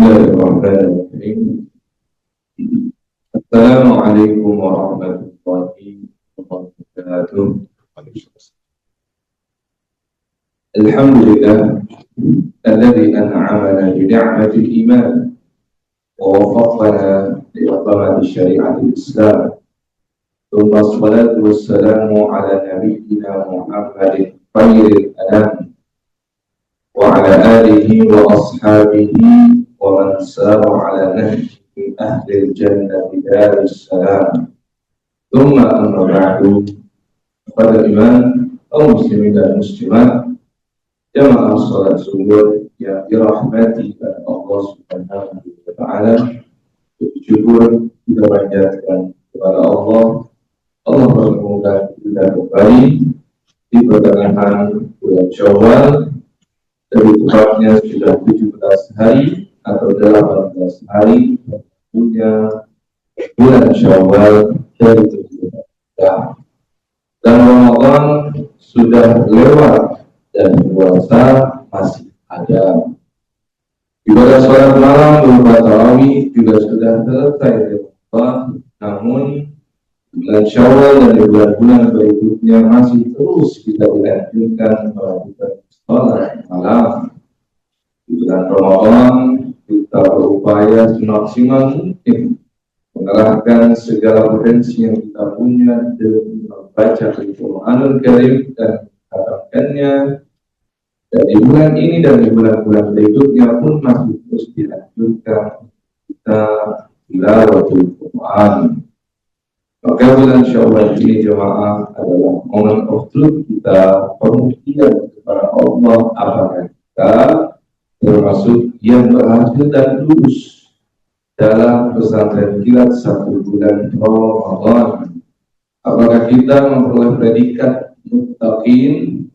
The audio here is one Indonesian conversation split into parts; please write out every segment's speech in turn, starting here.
Bismillahirrahmanirrahim. Assalamualaikum warahmatullahi wabarakatuh. Alhamdulillah alladzi an'amana bi ni'matil iman wa waffaqana li iqamati syari'atil Islam. Thumma assalatu wassalamu ala nabiyyina Muhammadin khairil anam wa ala alihi wa ashabihi wa man sara ala nahji ahlil jannati daris salam. Thumma amma ba'du. Pada iman kaum muslimin dan muslimat, jamaah salat subuh yang dirahmati oleh Allah Subhanahu wa taala, bersyukur kita panjatkan kepada Allah. Allah berkemudahan kita kembali di pertengahan bulan Syawal, dari tepatnya sudah 17 hari atau 18 hari punya bulan Syawal dari 17 dan Ramadan sudah lewat dan puasa masih ada. Ibadah sholat malam berupa tarawih juga sudah selesai lewat, namun bulan Syawal dan bulan-bulan berikutnya masih terus kita dianjurkan melakukan sholat malam. Di bulan Ramadan kita berupaya semaksimal mungkin mengerahkan segala potensi yang kita punya dengan membaca Al-Quranul Karim dan mengatakannya. Dan di bulan ini dan di bulan-bulan berikutnya pun masih terus dianjurkan kita tilawatul Quran. Maka bulan Syawal ini jemaah adalah momen of truth kita, pembuktian kepada Allah apakah kita termasuk yang berhasil dan lulus dalam pesantren kilat 1 bulan Ramadan. Apakah kita memperoleh predikat muttaqin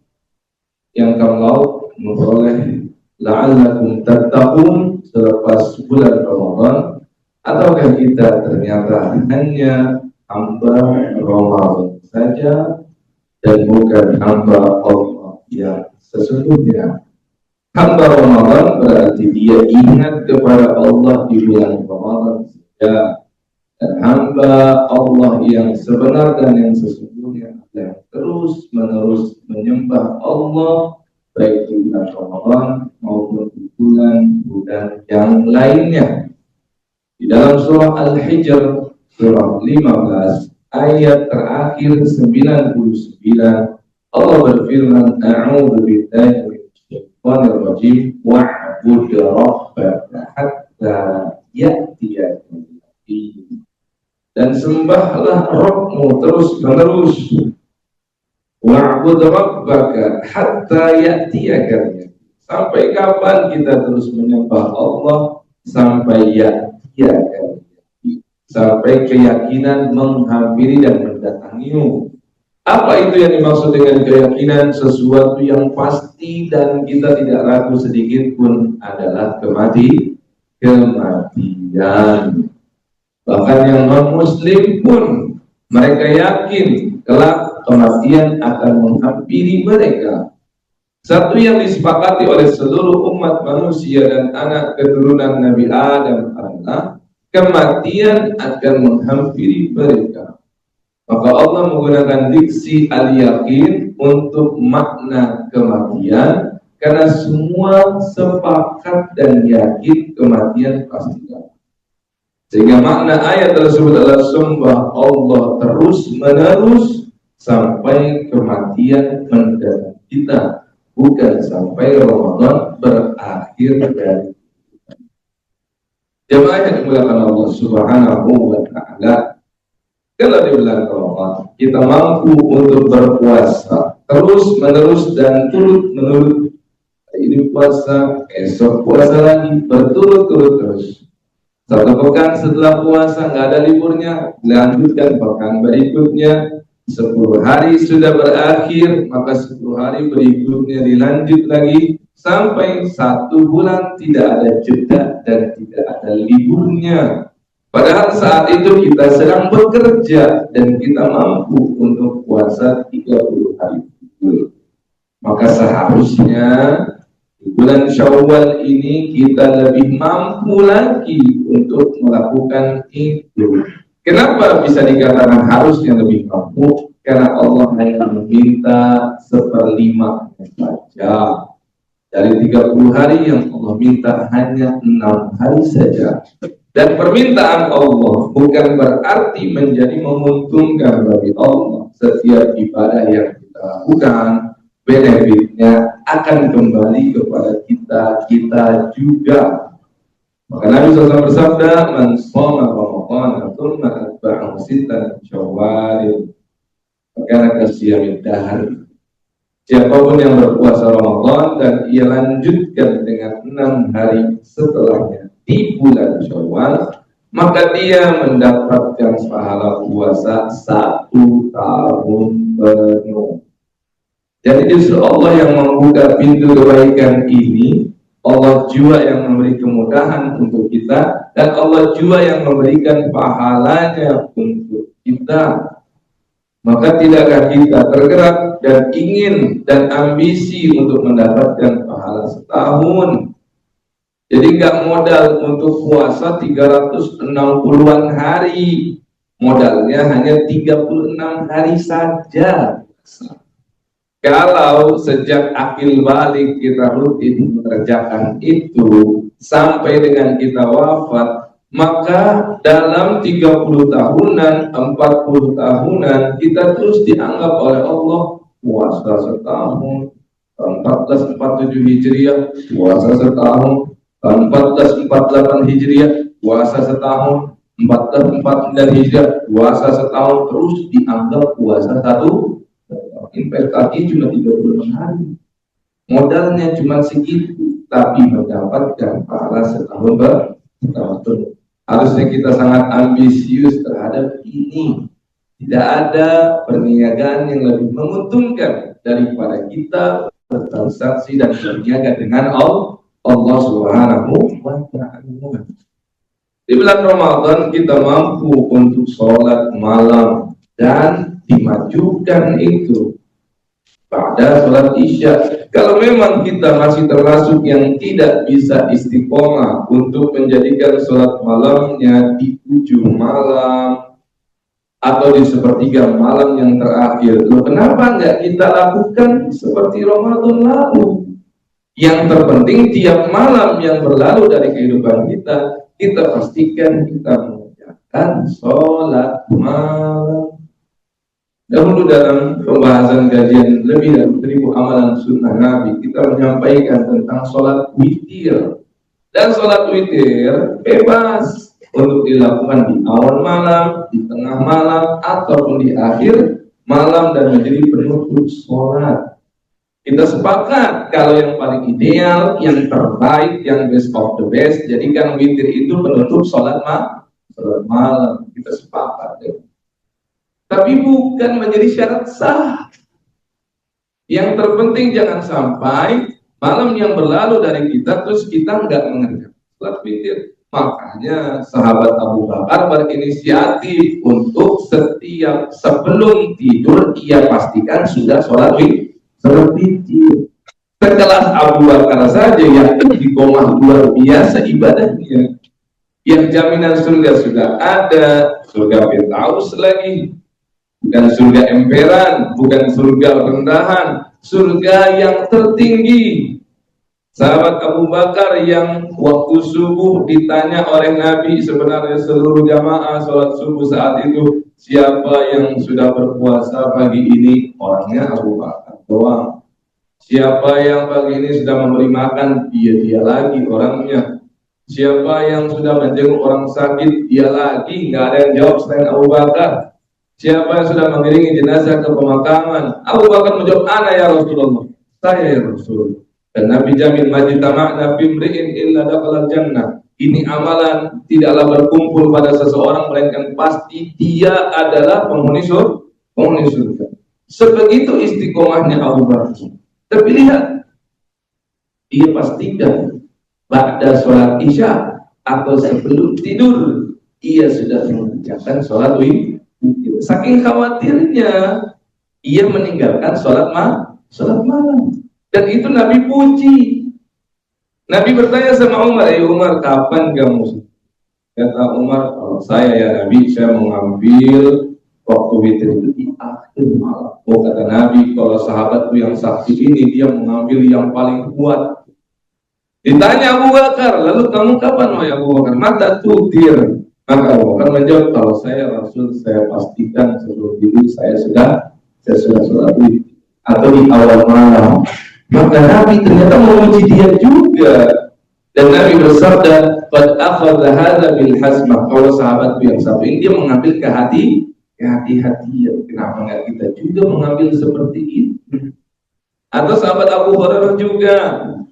yang kalau memperoleh la'allakum tattaqun selepas bulan Ramadan, ataukah kita ternyata hanya hamba Ramadan saja dan bukan hamba Allah yang sesungguhnya. Hamba Ramadan berarti dia ingat kepada Allah di bulan Ramadan saja, dan hamba Allah yang sebenar dan yang sesungguhnya yang terus menerus menyembah Allah baik di bulan Ramadan maupun di bulan-bulan yang lainnya. Di dalam surah Al-Hijr surah 15 ayat terakhir 99, Allah berfirman, a'udzu billahi minasyaitonir rajim wa'bud rabbaka hatta ya'tiyakal yaqin. Dan sembahlah Rabbmu terus menerus. Wa'bud rabbaka hatta ya'tiyakal yaqin. Sampai kapan kita terus menyembah Allah? Sampai ya'tiyakal yaqin, sampai keyakinan menghampiri dan mendatangimu. Apa itu yang dimaksud dengan keyakinan? Sesuatu yang pasti dan kita tidak ragu sedikit pun adalah kematian. Bahkan yang non-muslim pun mereka yakin kelak kematian akan menghampiri mereka. Satu yang disepakati oleh seluruh umat manusia dan anak keturunan Nabi Adam adalah kematian akan menghampiri mereka. Maka Allah menggunakan diksi al-yakin untuk makna kematian, karena semua sepakat dan yakin kematian pasti datang. Sehingga makna ayat tersebut adalah sembah Allah terus menerus sampai kematian mendatangi kita, bukan sampai Ramadan berakhir dari kita. Jemaah yang dimuliakan Allah Subhanahu wa taala, kalau di bulan Ramadan kita mampu untuk berpuasa terus menerus dan turut menurut, ini puasa, esok puasa lagi, berturut-turut terus. 1 pekan setelah puasa nggak ada liburnya, lanjutkan pekan berikutnya. 10 hari sudah berakhir, maka 10 hari berikutnya dilanjut lagi sampai 1 bulan tidak ada jeda dan tidak ada liburnya. Padahal saat itu kita sedang bekerja dan kita mampu untuk puasa 30 hari. Maka seharusnya Bulan Syawal ini kita lebih mampu lagi untuk melakukan itu. Kenapa bisa dikatakan harusnya lebih mampu? Karena Allah hanya meminta 1/5 saja. Dari 30 hari yang Allah minta hanya 6 hari saja. Dan permintaan Allah bukan berarti menjadi menguntungkan bagi Allah. Setiap ibadah yang kita lakukan, benefitnya akan kembali kepada kita juga. Maka Nabi SAW bersabda, "Man shoma Ramadan tsumma atba'ahu sittan Syawal, kana kasiyamid dahr." Siapapun yang berpuasa Ramadan dan ia lanjutkan dengan 6 hari setelahnya di bulan Syawal, maka dia mendapatkan pahala puasa 1 tahun penuh. Jadi justru Allah yang membuka pintu kebaikan ini, Allah juga yang memberi kemudahan untuk kita, dan Allah juga yang memberikan pahalanya untuk kita. Maka tidakkah kita tergerak dan ingin dan ambisi untuk mendapatkan pahala setahun? Jadi nggak modal untuk puasa 360-an hari, modalnya hanya 36 hari saja. Kalau sejak akil balik kita rutin mengerjakan itu sampai dengan kita wafat, maka dalam 30 tahunan, 40 tahunan kita terus dianggap oleh Allah puasa setahun. 1447 Hijriah puasa setahun, 1448 Hijriah puasa setahun, 1449 Hijriah puasa setahun, terus dianggap puasa satu. Investasi cuma 36 hari, modalnya cuma segitu, tapi mendapatkan pahala setahun bertahun. Harusnya kita sangat ambisius terhadap ini. Tidak ada perniagaan yang lebih menguntungkan daripada kita bertransaksi dan berniaga dengan Allah Subhanahu wa Ta'ala. Di bulan Ramadan kita mampu untuk sholat malam dan dimajukan itu pada sholat Isya. Kalau memang kita masih termasuk yang tidak bisa istiqomah untuk menjadikan sholat malamnya di ujung malam atau di sepertiga malam yang terakhir, kenapa nggak kita lakukan seperti Ramadan lalu? Yang terpenting tiap malam yang berlalu dari kehidupan kita pastikan kita mengerjakan sholat malam. Dahulu dalam pembahasan kajian lebih dari 1000 amalan sunnah Nabi, kita menyampaikan tentang sholat witir. Dan sholat witir bebas untuk dilakukan di awal malam, di tengah malam, ataupun di akhir malam dan menjadi penutup sholat. Kita sepakat kalau yang paling ideal, yang terbaik, yang best of the best, jadikan witir itu penutup sholat malam. Kita sepakat ya. Tapi bukan menjadi syarat sah. Yang terpenting jangan sampai malam yang berlalu dari kita terus kita nggak mengerjakan sholat witir. Makanya sahabat Abu Bakar berinisiatif untuk setiap sebelum tidur ia pastikan sudah sholat witir. Sekelas Abu Bakar saja yang istiqomah luar biasa ibadahnya, yang jaminan surga sudah ada, surga Firdaus lagi. Bukan surga emperan, bukan surga rendahan, surga yang tertinggi. Sahabat Abu Bakar yang waktu subuh ditanya oleh Nabi, sebenarnya seluruh jamaah sholat subuh saat itu, siapa yang sudah berpuasa pagi ini? Orangnya Abu Bakar doang. Siapa yang pagi ini sudah memberi makan? Dia lagi orangnya. Siapa yang sudah menjenguk orang sakit? Dia lagi. Nggak ada yang jawab selain Abu Bakar. Siapa yang sudah mengiringi jenazah ke pemakaman? Abu Bakar menjawab, ana ya Rasulullah, saya ya Rasul. Dan Nabi jamin, majtama'na fi imri'in illa dakhalal jannah. Ini amalan tidaklah berkumpul pada seseorang melainkan pasti dia adalah penghuni surga. Sebegitu istiqomahnya Abu Bakar. Tapi lihat, dia pastikan pada sholat Isya atau sebelum tidur ia sudah mengerjakan sholat witir. Saking khawatirnya ia meninggalkan sholat malam, dan itu Nabi puji. Nabi bertanya sama Umar, Umar, kapan kamu? Kata Umar, kalau saya ya Nabi, saya mengambil waktu witir itu di akhir malam. Oh, kata Nabi, kalau sahabatku yang sakti ini, dia mengambil yang paling kuat. Ditanya Abu Bakar, lalu kamu kapan wahai Abu Bakar? Mata tutir. Maka Abu Bakar menjawab, kalau saya Rasul, saya pastikan sebelum tidur saya sudah sholat witir atau di awal malam. Maka Nabi ternyata memuji dia juga. Dan Nabi bersabda, "Qad akhadha hadza bil hasmah." Kalau sahabatku yang satu ini dia mengambil kehati-hatian. Kenapa enggak kita juga mengambil seperti itu? Atau sahabat Abu Hurairah juga,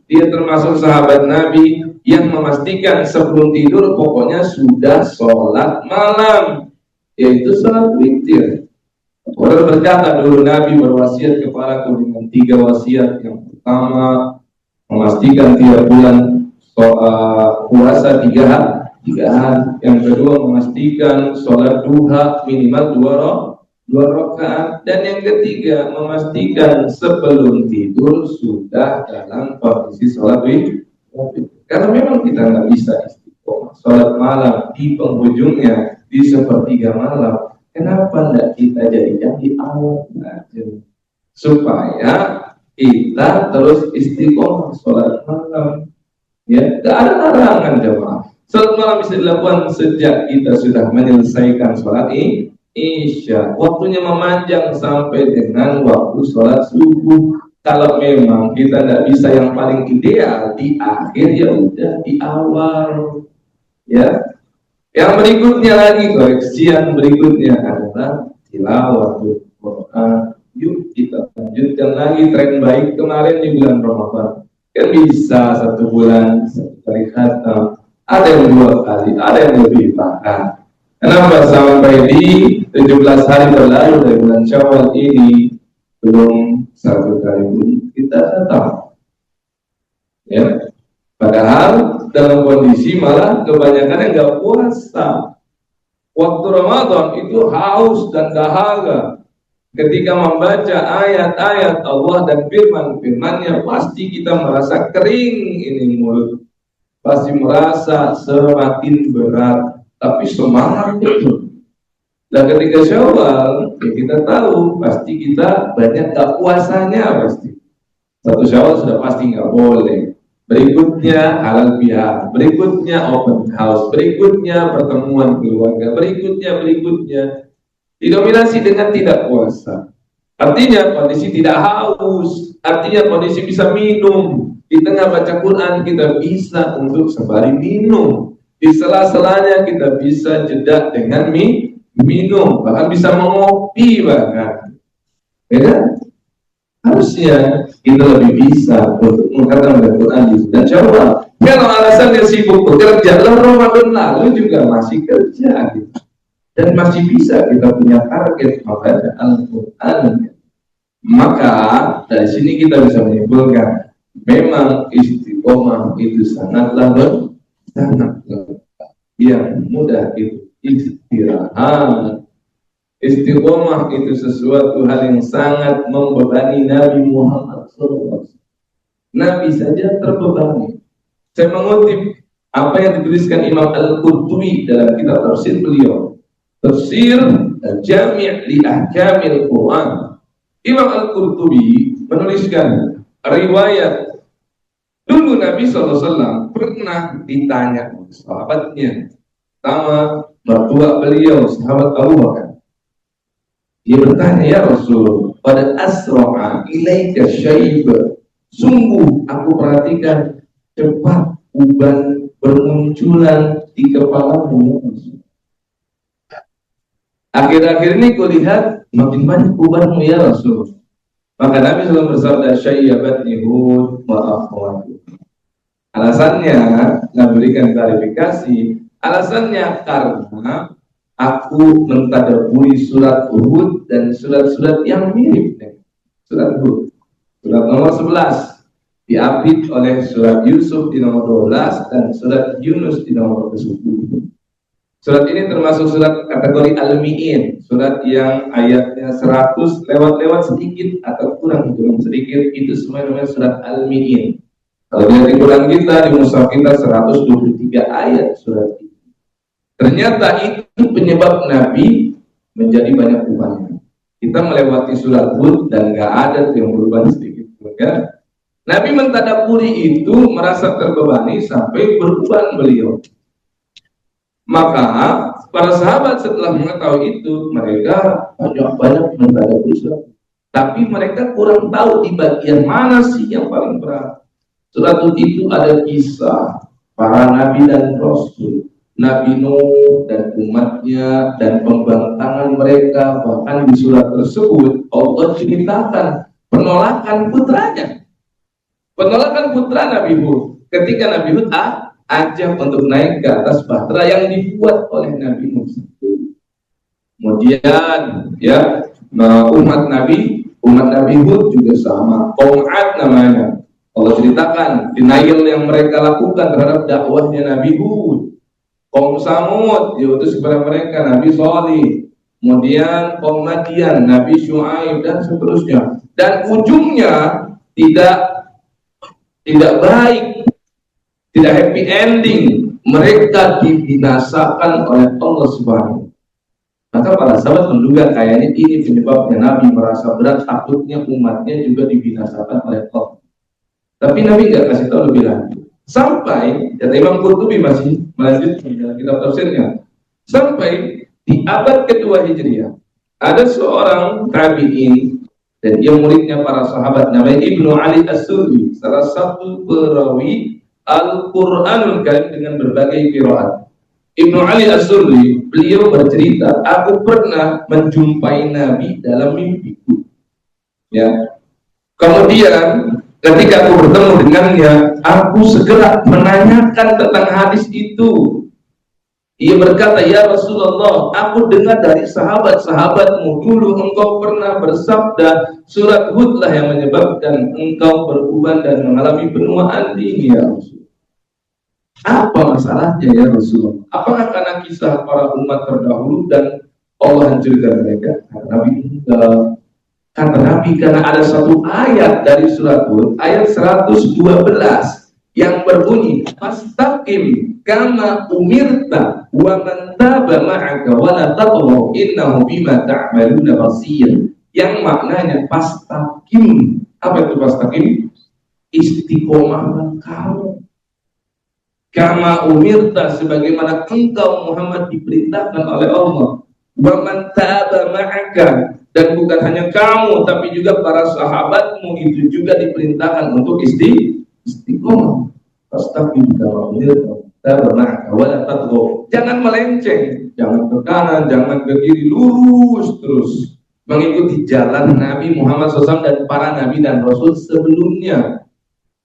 dia termasuk sahabat Nabi yang memastikan sebelum tidur pokoknya sudah sholat malam, yaitu sholat witir. Orang berkata dulu Nabi berwasiat kepadaku dengan 3 wasiat. Yang pertama, memastikan tiap bulan puasa 3 hari. Yang kedua, memastikan sholat duha minimal 2 rakaat. Dan yang ketiga, memastikan sebelum tidur sudah dalam posisi sholat witir. Karena memang kita nggak bisa istiqomah sholat malam di penghujungnya, di sepertiga malam. Kenapa enggak kita jadikan di awal saja, supaya kita terus istiqomah sholat malam? Ya, tidak ada larangan jemaah. Sholat malam bisa dilakukan sejak kita sudah menyelesaikan sholat Isya. Waktunya memanjang sampai dengan waktu sholat subuh. Kalau memang kita tidak bisa yang paling ideal di akhir, ya udah di awal. Ya. Yang berikutnya lagi, koreksian berikutnya adalah tilawatul Quran. Yuk kita lanjutkan lagi tren baik kemarin di bulan Ramadan. Kan bisa 1 bulan 1 kali khatam, ada yang 2 kali, ada yang lebih bahkan. Kenapa sampai di 17 hari berlalu dari bulan Syawal ini belum 1 kali pun kita khatam? Ya. Padahal dalam kondisi malah kebanyakan yang nggak puasa. Waktu Ramadan itu haus dan dahaga. Ketika membaca ayat-ayat Allah dan firman-firmannya, pasti kita merasa kering ini mulut. Pasti merasa semakin berat. Tapi semangat itu. Dan ketika Syawal, ya kita tahu pasti kita banyak nggak puasanya pasti. 1 Syawal sudah pasti nggak boleh. Berikutnya halal bihalal, berikutnya open house, berikutnya pertemuan keluarga, berikutnya didominasi dengan tidak puasa. Artinya kondisi tidak haus, artinya kondisi bisa minum. Di tengah baca Quran kita bisa untuk sembari minum. Di sela-selanya kita bisa jeda dengan minum, bahkan bisa mengopi bahkan. Ya? Harusnya kita lebih bisa untuk mengatakan Al-Quran di bulan Syawal. Kalau alasannya sibuk bekerja, lalu Ramadan lalu juga masih kerja gitu. Dan masih bisa kita punya target membaca Al-Quran. Maka dari sini kita bisa menyimpulkan memang istiqomah itu sangatlah yang mudah itu istirahat. Istiqomah itu sesuatu hal yang sangat membebani Nabi Muhammad SAW. Nabi saja terbebani. Saya mengutip apa yang dituliskan Imam Al-Qurtubi dalam kitab tafsir beliau, Tafsir Jami' li Ahkamil Quran. Imam Al-Qurtubi menuliskan riwayat dulu Nabi SAW pernah ditanya sahabatnya, sama mertua beliau, sahabat Abu Bakar. Dia bertanya, ya Rasul, pada asra'a ilaika syaib, sungguh aku perhatikan cepat uban bermunculan di kepalamu. Akhir-akhir ini kulihat makin banyak ubanmu ya Rasul. Maka Nabi SAW bersabda, syayyabatni Hud wa akhwatu. Alasannya, Nabi berikan klarifikasi, alasannya karena aku mentadaburi surat Hud dan surat-surat yang mirip dengan surat Hud. Surat nomor 11 diapit oleh surat Yusuf di nomor 12 dan surat Yunus di nomor 10. Surat ini termasuk surat kategori Al-Mi'in, surat yang ayatnya 100 lewat-lewat sedikit atau kurang sedikit, itu semua namanya surat Al-Mi'in. Kalau lihat di Quran kita, di mushaf kita 123 ayat surat ini. Ternyata itu penyebab Nabi menjadi banyak ubannya. Kita melewati surat Hud dan gak ada yang berubah sedikit pun kan. Nabi mentadaburi itu merasa terbebani sampai beruban beliau. Maka para sahabat setelah mengetahui itu, mereka banyak mentadaburi surat. Tapi mereka kurang tahu di bagian mana sih yang paling berat. Surat itu ada kisah para nabi dan rasul, Nabi Nuh dan umatnya dan pembangkangan mereka. Bahkan di surat tersebut Allah ceritakan penolakan putranya, penolakan putra Nabi Hud. Ketika Nabi Hud ajak untuk naik ke atas bahtera yang dibuat oleh Nabi Nuh. Kemudian ya umat Nabi Hud juga sama, kaum Ad namanya. Allah ceritakan denial yang mereka lakukan terhadap dakwahnya Nabi Hud. Kaum Samud diutus kepada mereka Nabi Shalih. Kemudian kaum Madian Nabi Syuaib dan seterusnya. Dan ujungnya tidak baik, tidak happy ending. Mereka dibinasakan oleh Allah Subhanahu. Maka para sahabat menduga kayaknya ini penyebabnya Nabi merasa berat, takutnya umatnya juga dibinasakan oleh Allah. Tapi Nabi nggak kasih tahu lebih lanjut. Sampai, kata Imam Qurtubi masih melanjutkan dalam kitab tafsirnya, sampai di abad kedua Hijriah ada seorang tabi'in dan dia muridnya para sahabat namanya Ibnu Ali As-Sulbi, salah satu perawi Al-Qur'anul Karim dengan berbagai qiraat. Ibnu Ali As-Sulbi, beliau bercerita, aku pernah menjumpai Nabi dalam mimpiku. Ya. Kemudian ketika aku bertemu dengannya, aku segera menanyakan tentang hadis itu. Ia berkata, ya Rasulullah, aku dengar dari sahabat-sahabatmu dulu engkau pernah bersabda surat Hud lah yang menyebabkan engkau beruban dan mengalami penuaan dini ya Rasul. Apa masalahnya ya Rasulullah? Apakah karena kisah para umat terdahulu dan Allah hancurkan mereka? Kata Nabi, karena ada satu ayat dari surat Hud, ayat 112 yang berbunyi, fastaqim kama umirta wa man taba ma'aka wa la tatghaw innahu bima ta'maluna basir. Yang maknanya fastaqim. Apa itu fastaqim? Istiqomah kamu. Kama umirta, sebagaimana engkau Muhammad diperintahkan oleh Allah. Wa man taba ma'aka, dan bukan hanya kamu tapi juga para sahabatmu itu juga diperintahkan untuk istiqomah. Fastaqim kama umirta taba ma'aka wa la tatghaw. Jangan melenceng, jangan ke kanan, jangan ke kiri, lurus terus mengikuti jalan Nabi Muhammad SAW dan para nabi dan rasul sebelumnya.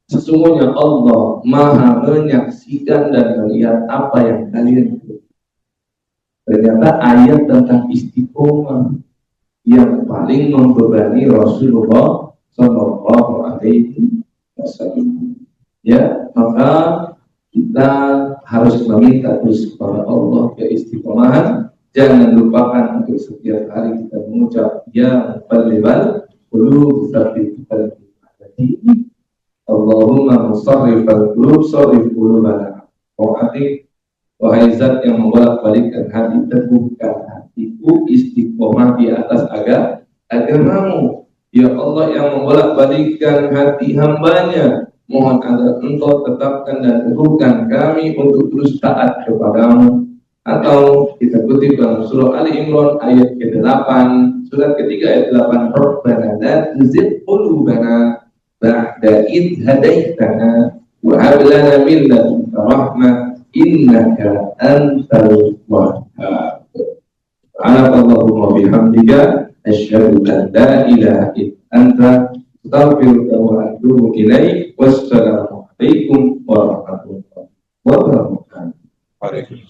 Sesungguhnya Allah Maha menyaksikan dan melihat apa yang kalian lakukan. Ternyata ayat tentang istiqomah yang paling membebani Rasulullah Shallallahu Alaihi Wasallam. Ya, maka kita harus meminta terus kepada Allah keistiqomahan. Jangan lupakan untuk setiap hari kita mengucap ya muqallibal qulub tsabbit qalbi. Allahumma musarrifal qulub sarrif qulubana. Wahai zat yang membolak-balikkan hati, teguhkan hatiku istiqomah di atas agamamu. Ya Allah yang membolak-balikkan hati hambanya, mohon agar engkau tetapkan dan teguhkan kami untuk terus taat kepadamu. Atau kita kutip dalam surah Ali Imran ayat ke-8, surat ketiga ayat 8, Rabbana la tuzigh qulubana ba'da idh hadaitana wa hab lana min ladunka rahmah innaka antal wahhab. Subhanakallahumma bihamdika asyhadu an la ilaha illa anta astaghfiruka wa atubu ilaik. Wassalamu alaikum warahmatullahi wabarakatuh.